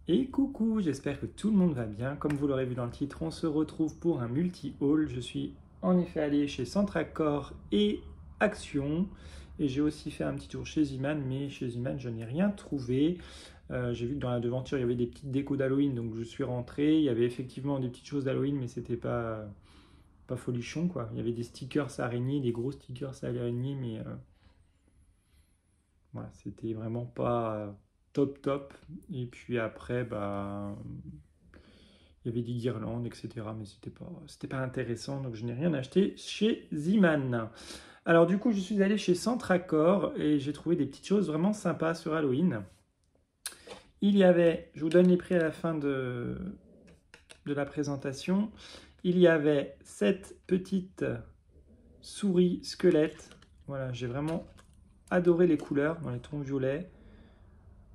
Et coucou, j'espère que tout le monde va bien. Comme vous l'aurez vu dans le titre, on se retrouve pour un multi-haul. Je suis en effet allé chez Centracor et Action. Et j'ai aussi fait un petit tour chez Ziman, mais chez Ziman, je n'ai rien trouvé. J'ai vu que dans la devanture, il y avait des petites décos d'Halloween, donc je suis rentré. Il y avait effectivement des petites choses d'Halloween, mais c'était pas folichon, quoi. Il y avait des stickers araignées, des gros stickers araignées, mais voilà, c'était vraiment pas top top. Et puis après, bah, il y avait des guirlandes, etc. Mais c'était pas intéressant, donc je n'ai rien acheté chez Ziman. Alors du coup, je suis allé chez Centracor et j'ai trouvé des petites choses vraiment sympas sur Halloween. Il y avait, je vous donne les prix à la fin de la présentation, il y avait cette petite souris squelette. Voilà, j'ai vraiment adoré les couleurs dans les tons violets,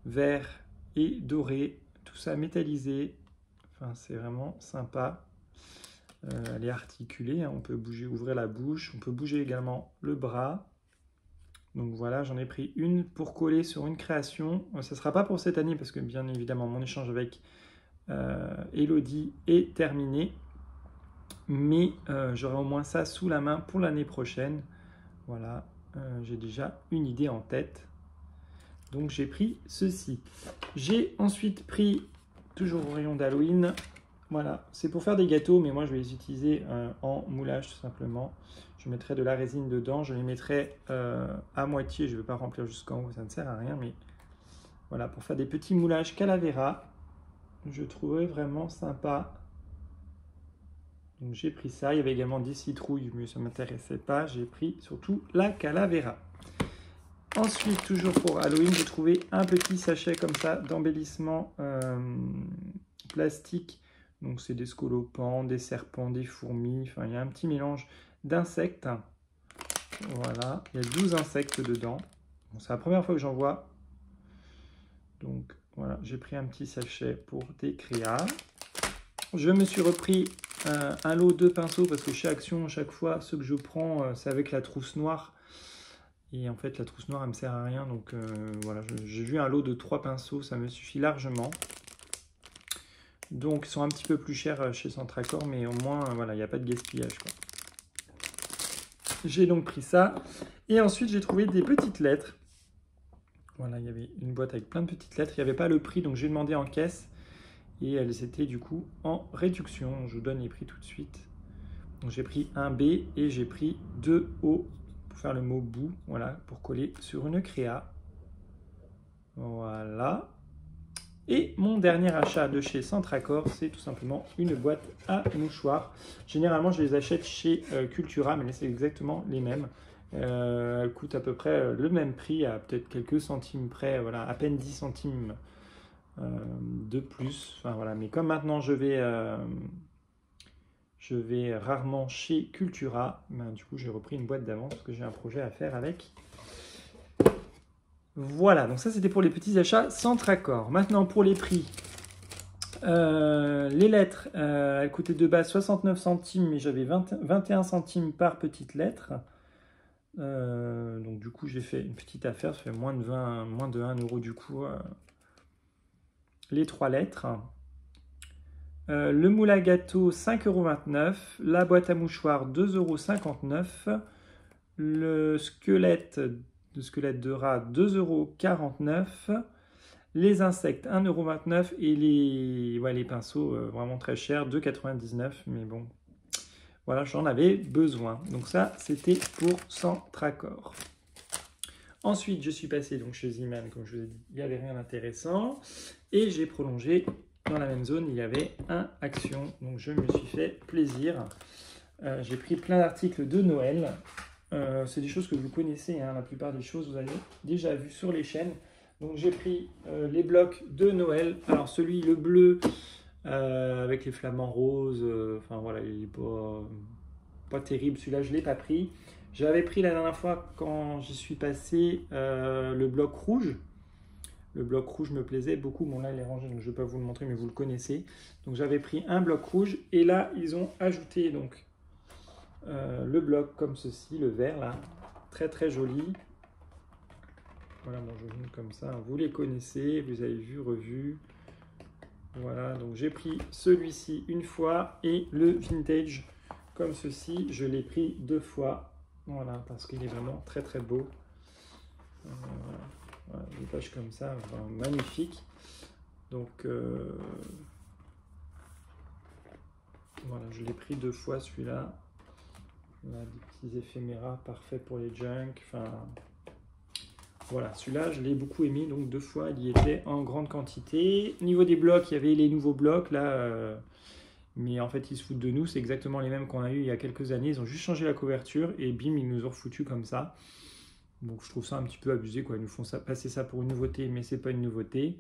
vert et doré, tout ça métallisé. Enfin, c'est vraiment sympa. Elle est articulée, hein, on peut bouger, ouvrir la bouche, on peut bouger également le bras. Donc voilà, j'en ai pris une pour coller sur une création. Ça ne sera pas pour cette année parce que bien évidemment mon échange avec Elodie est terminé. Mais j'aurai au moins ça sous la main pour l'année prochaine. Voilà, j'ai déjà une idée en tête. Donc j'ai pris ceci. J'ai ensuite pris, toujours au rayon d'Halloween, voilà, c'est pour faire des gâteaux, mais moi je vais les utiliser en moulage tout simplement. Je mettrai de la résine dedans, je les mettrai à moitié, je ne vais pas remplir jusqu'en haut, ça ne sert à rien, mais voilà, pour faire des petits moulages Calavera, je trouvais vraiment sympa. Donc j'ai pris ça, il y avait également des citrouilles, mais ça ne m'intéressait pas, j'ai pris surtout la Calavera. Ensuite, toujours pour Halloween, j'ai trouvé un petit sachet comme ça d'embellissement plastique. Donc c'est des scolopends, des serpents, des fourmis, enfin il y a un petit mélange d'insectes. Voilà, il y a 12 insectes dedans. Bon, c'est la première fois que j'en vois. Donc voilà, j'ai pris un petit sachet pour des créas. Je me suis repris un lot de pinceaux parce que chez Action, à chaque fois, ceux que je prends, c'est avec la trousse noire. Et en fait, la trousse noire, elle me sert à rien. Donc voilà, j'ai vu un lot de 3 pinceaux, ça me suffit largement. Donc, ils sont un petit peu plus chers chez Centracor, mais au moins, voilà, il n'y a pas de gaspillage, quoi. J'ai donc pris ça. Et ensuite, j'ai trouvé des petites lettres. Voilà, il y avait une boîte avec plein de petites lettres. Il n'y avait pas le prix, donc j'ai demandé en caisse. Et elles étaient du coup en réduction. Je vous donne les prix tout de suite. Donc, j'ai pris un B et j'ai pris 2 O pour faire le mot bout. Voilà, pour coller sur une créa. Voilà. Et mon dernier achat de chez Centracor, c'est tout simplement une boîte à mouchoirs. Généralement, je les achète chez Cultura, mais c'est exactement les mêmes. Elles coûtent à peu près le même prix, à peut-être quelques centimes près, voilà, à peine 10 centimes de plus. Enfin, voilà. Mais comme maintenant je vais rarement chez Cultura, ben, du coup j'ai repris une boîte d'avance parce que j'ai un projet à faire avec. Voilà, donc ça c'était pour les petits achats Centracor. Maintenant pour les prix. Les lettres, elles coûtaient de base 69 centimes, mais j'avais 21 centimes par petite lettre. Donc du coup j'ai fait une petite affaire, ça fait moins de 1 euro du coup les 3 lettres. Le moule à gâteau 5,29 €, la boîte à mouchoirs 2,59 €, le squelette de rat 2,49 €, les insectes 1,29 € et les pinceaux vraiment très chers 2,99 €, mais bon, voilà, j'en avais besoin. Donc ça, c'était pour Centracor. Ensuite, je suis passé donc chez Ziman, comme je vous ai dit, il n'y avait rien d'intéressant. Et j'ai prolongé dans la même zone, il y avait un Action. Donc je me suis fait plaisir. J'ai pris plein d'articles de Noël. C'est des choses que vous connaissez, hein, la plupart des choses vous avez déjà vu sur les chaînes. Donc j'ai pris les blocs de Noël. Alors celui, le bleu, avec les flamants roses, enfin voilà, il n'est pas terrible. Celui-là, je ne l'ai pas pris. J'avais pris la dernière fois quand j'y suis passé le bloc rouge. Le bloc rouge me plaisait beaucoup. Bon là il est rangé donc je ne vais pas vous le montrer mais vous le connaissez. Donc j'avais pris un bloc rouge et là ils ont ajouté donc le bloc comme ceci, le vert là. Très très joli. Voilà mon joli comme ça. Vous les connaissez, vous avez vu, revu. Voilà, donc j'ai pris celui-ci une fois et le vintage comme ceci, je l'ai pris 2 fois. Voilà, parce qu'il est vraiment très très beau. Voilà, des pages comme ça, vraiment magnifique. Donc voilà, je l'ai pris 2 fois celui-là. Des petits éphéméras parfaits pour les junk. Enfin, voilà, celui-là, je l'ai beaucoup aimé, donc 2 fois, il y était en grande quantité. Au niveau des blocs, il y avait les nouveaux blocs, là, mais en fait, ils se foutent de nous, c'est exactement les mêmes qu'on a eu il y a quelques années. Ils ont juste changé la couverture, et bim, ils nous ont foutu comme ça. Donc je trouve ça un petit peu abusé, quoi. Ils nous font passer ça pour une nouveauté, mais c'est pas une nouveauté.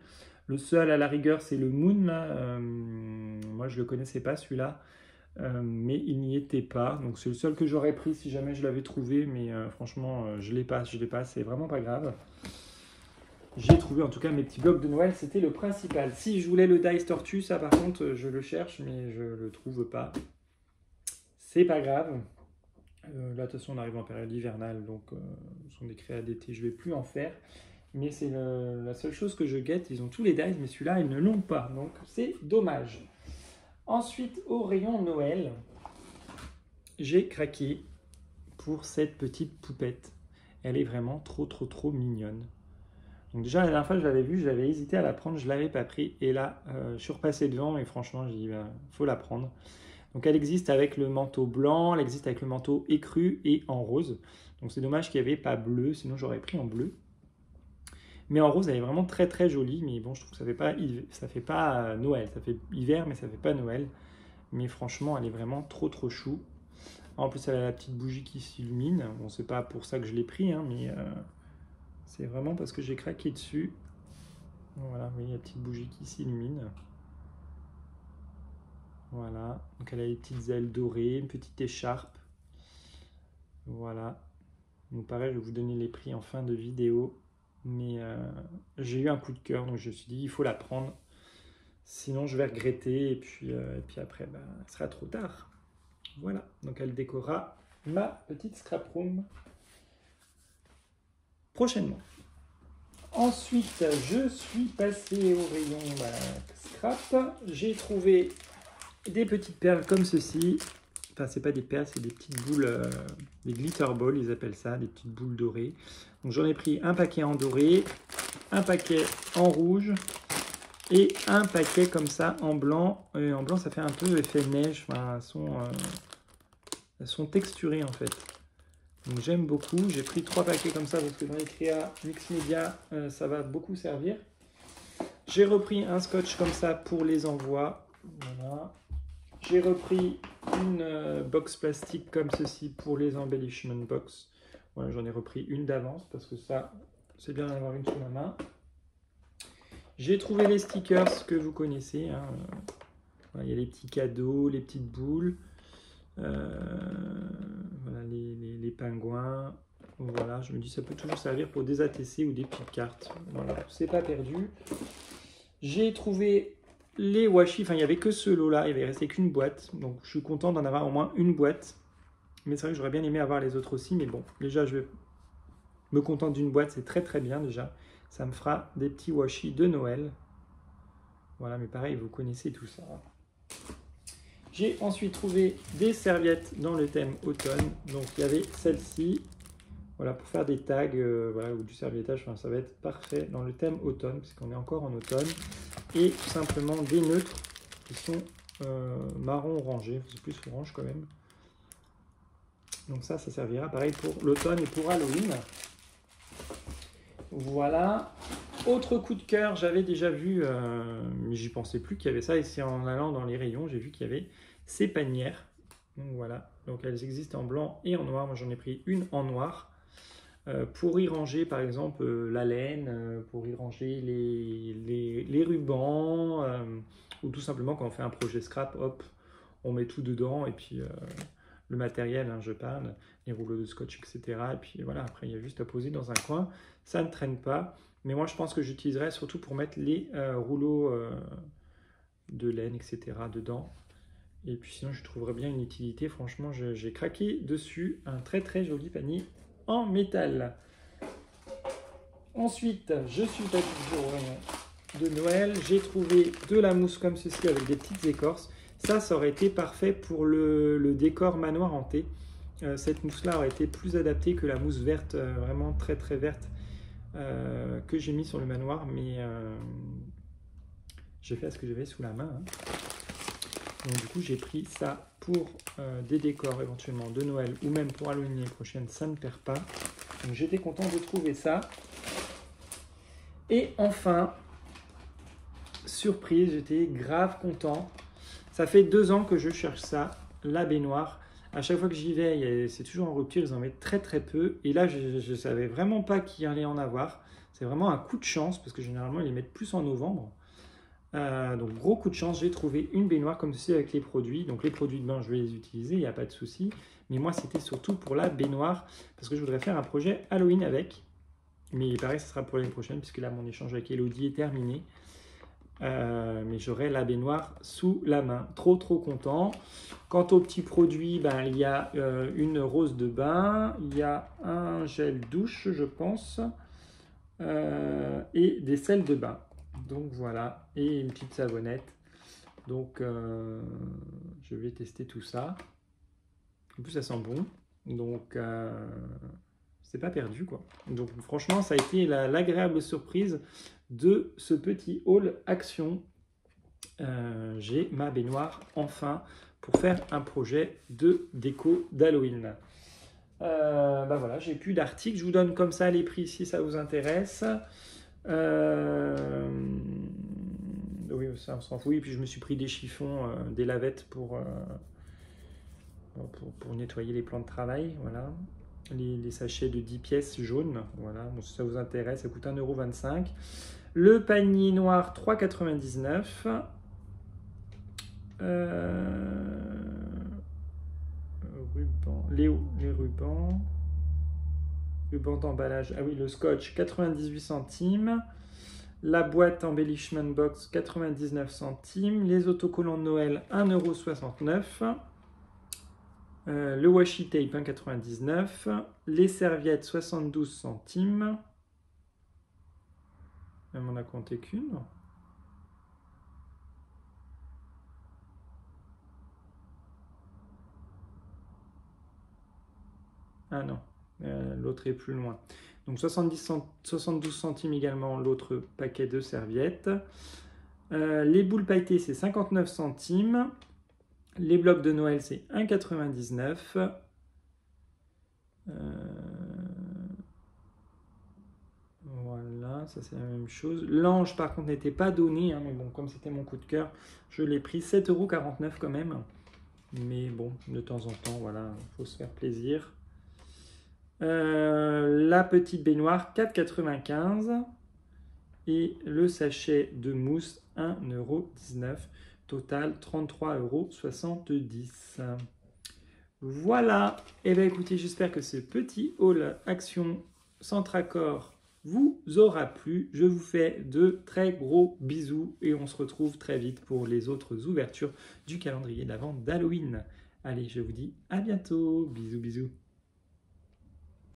Le seul, à la rigueur, c'est le Moon, là. Moi, je le connaissais pas, celui-là. Mais il n'y était pas, donc c'est le seul que j'aurais pris si jamais je l'avais trouvé, mais franchement je l'ai pas, c'est vraiment pas grave. J'ai trouvé en tout cas mes petits blocs de Noël, c'était le principal. Si je voulais le Dice Tortue, ça par contre je le cherche, mais je le trouve pas. C'est pas grave. Là de toute façon on arrive en période hivernale, donc ce sont des créas d'été, je vais plus en faire. Mais c'est la seule chose que je guette, ils ont tous les dice, mais celui-là ils ne l'ont pas, donc c'est dommage. Ensuite, au rayon Noël, j'ai craqué pour cette petite poupette. Elle est vraiment trop mignonne. Donc déjà, la dernière fois, je l'avais vue, j'avais hésité à la prendre, je ne l'avais pas pris. Et là, je suis repassé devant et franchement, j'ai dit, faut la prendre. Donc elle existe avec le manteau blanc, elle existe avec le manteau écru et en rose. Donc c'est dommage qu'il n'y avait pas bleu, sinon j'aurais pris en bleu. Mais en rose, elle est vraiment très jolie. Mais bon, je trouve que ça fait pas Noël. Ça fait hiver, mais ça fait pas Noël. Mais franchement, elle est vraiment trop chou. En plus, elle a la petite bougie qui s'illumine. Bon, c'est pas pour ça que je l'ai pris, hein, mais c'est vraiment parce que j'ai craqué dessus. Voilà, vous voyez la petite bougie qui s'illumine. Voilà, donc elle a les petites ailes dorées, une petite écharpe. Voilà. Donc pareil, je vais vous donner les prix en fin de vidéo. Mais j'ai eu un coup de cœur, donc je me suis dit, il faut la prendre. Sinon, je vais regretter, et puis après, bah, il sera trop tard. Voilà, donc elle décorera ma petite scrap room prochainement. Ensuite, je suis passé au rayon scrap. J'ai trouvé des petites perles comme ceci. Enfin, c'est pas des perles, c'est des petites boules, des glitter balls, ils appellent ça, des petites boules dorées. Donc j'en ai pris un paquet en doré, un paquet en rouge et un paquet comme ça en blanc. Et en blanc, ça fait un peu effet neige. Enfin, elles sont texturées en fait. Donc j'aime beaucoup. J'ai pris 3 paquets comme ça parce que dans les créas mix média, ça va beaucoup servir. J'ai repris un scotch comme ça pour les envois. Voilà. J'ai repris une box plastique comme ceci pour les embellishment box. Voilà, j'en ai repris une d'avance parce que ça, c'est bien d'en avoir une sous la main. J'ai trouvé les stickers que vous connaissez. Hein. Voilà, il y a les petits cadeaux, les petites boules. Voilà, les pingouins. Voilà, je me dis ça peut toujours servir pour des ATC ou des petites cartes. Voilà, c'est pas perdu. J'ai trouvé les washi, enfin il n'y avait que ce lot là, il ne restait qu'une boîte. Donc je suis content d'en avoir au moins une boîte. Mais c'est vrai que j'aurais bien aimé avoir les autres aussi. Mais bon, déjà je vais me contenter d'une boîte, c'est très bien déjà. Ça me fera des petits washi de Noël. Voilà, mais pareil, vous connaissez tout ça. J'ai ensuite trouvé des serviettes dans le thème automne. Donc il y avait celle-ci, voilà, pour faire des tags voilà, ou du serviettage. Enfin, ça va être parfait dans le thème automne, puisqu'on est encore en automne. Et tout simplement des neutres qui sont marron orangé, c'est plus orange quand même. Donc ça servira pareil pour l'automne et pour Halloween. Voilà. Autre coup de cœur, j'avais déjà vu, mais j'y pensais plus qu'il y avait ça. Et c'est en allant dans les rayons, j'ai vu qu'il y avait ces panières. Donc voilà, donc elles existent en blanc et en noir. Moi j'en ai pris une en noir. Pour y ranger par exemple la laine, pour y ranger les rubans, ou tout simplement quand on fait un projet scrap, hop, on met tout dedans et puis le matériel, hein, je parle, les rouleaux de scotch, etc. Et puis voilà, après il y a juste à poser dans un coin, ça ne traîne pas. Mais moi je pense que j'utiliserai surtout pour mettre les rouleaux de laine, etc. dedans. Et puis sinon je trouverais bien une utilité, franchement j'ai craqué dessus, un très joli panier en métal. Ensuite, je suis pas toujours au rayon de Noël, j'ai trouvé de la mousse comme ceci avec des petites écorces. Ça aurait été parfait pour le décor manoir hanté. Cette mousse-là aurait été plus adaptée que la mousse verte, vraiment très très verte, que j'ai mis sur le manoir. Mais j'ai fait ce que j'avais sous la main. Hein. Donc du coup, j'ai pris ça pour des décors éventuellement de Noël ou même pour Halloween l'année prochaine, ça ne perd pas. Donc j'étais content de trouver ça. Et enfin, surprise, j'étais grave content. Ça fait 2 ans que je cherche ça, la baignoire. À chaque fois que j'y vais, c'est toujours en rupture, ils en mettent très très peu. Et là, je ne savais vraiment pas qu'il allait en avoir. C'est vraiment un coup de chance, parce que généralement, ils les mettent plus en novembre. Donc gros coup de chance, j'ai trouvé une baignoire comme ceci avec les produits. Donc les produits de bain, je vais les utiliser, il n'y a pas de souci. Mais moi, c'était surtout pour la baignoire, parce que je voudrais faire un projet Halloween avec. Mais il paraît que ce sera pour l'année prochaine, puisque là, mon échange avec Elodie est terminé. Mais j'aurai la baignoire sous la main. Trop content. Quant aux petits produits, ben, il y a une rose de bain, il y a un gel douche, je pense, et des sels de bain. Donc voilà, et une petite savonnette. Donc je vais tester tout ça. En plus, ça sent bon. Donc c'est pas perdu quoi. Donc franchement, ça a été l'agréable surprise de ce petit haul Action. J'ai ma baignoire enfin pour faire un projet de déco d'Halloween. Bah voilà, j'ai plus d'articles. Je vous donne comme ça les prix si ça vous intéresse. Oui, ça on s'en fout. Et puis je me suis pris des chiffons, des lavettes pour nettoyer les plans de travail. Voilà. Les sachets de 10 pièces jaunes. Voilà. Bon, si ça vous intéresse, ça coûte 1,25 €. Le panier noir, 3,99 €. Les rubans. Ruban d'emballage. Ah oui, le scotch, 98 centimes. La boîte embellishment box, 99 centimes. Les autocollants de Noël, 1,69 €. Le washi tape, 1,99 €. Les serviettes, 72 centimes. Même on a compté qu'une. Ah non, l'autre est plus loin. Donc 72 centimes également l'autre paquet de serviettes. Les boules pailletées, c'est 59 centimes. Les blocs de Noël, c'est 1,99 €. Voilà, ça c'est la même chose. L'ange, par contre, n'était pas donné, hein, mais bon, comme c'était mon coup de cœur, je l'ai pris 7,49 € quand même. Mais bon, de temps en temps, voilà, il faut se faire plaisir. La petite baignoire, 4,95 €. Et le sachet de mousse, 1,19 €. Total, 33,70 €. Voilà. Et bien écoutez, j'espère que ce petit haul Action Centracor vous aura plu. Je vous fais de très gros bisous et on se retrouve très vite pour les autres ouvertures du calendrier d'avant d'Halloween. Allez, je vous dis à bientôt. Bisous, bisous.